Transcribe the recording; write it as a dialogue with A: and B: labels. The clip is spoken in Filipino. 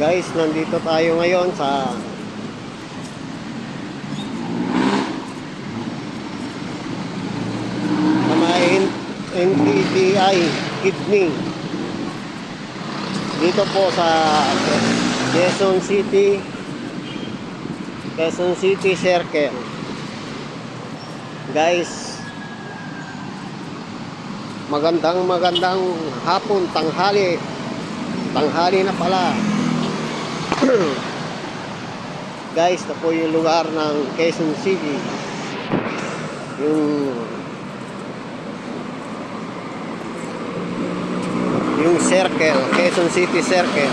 A: Guys, nandito tayo ngayon sa may NTTI Kidney. Dito po sa Quezon City Circle. Guys, magandang hapon, tanghali na pala. Guys, ito po yung lugar ng Quezon City, yung circle, Quezon City Circle.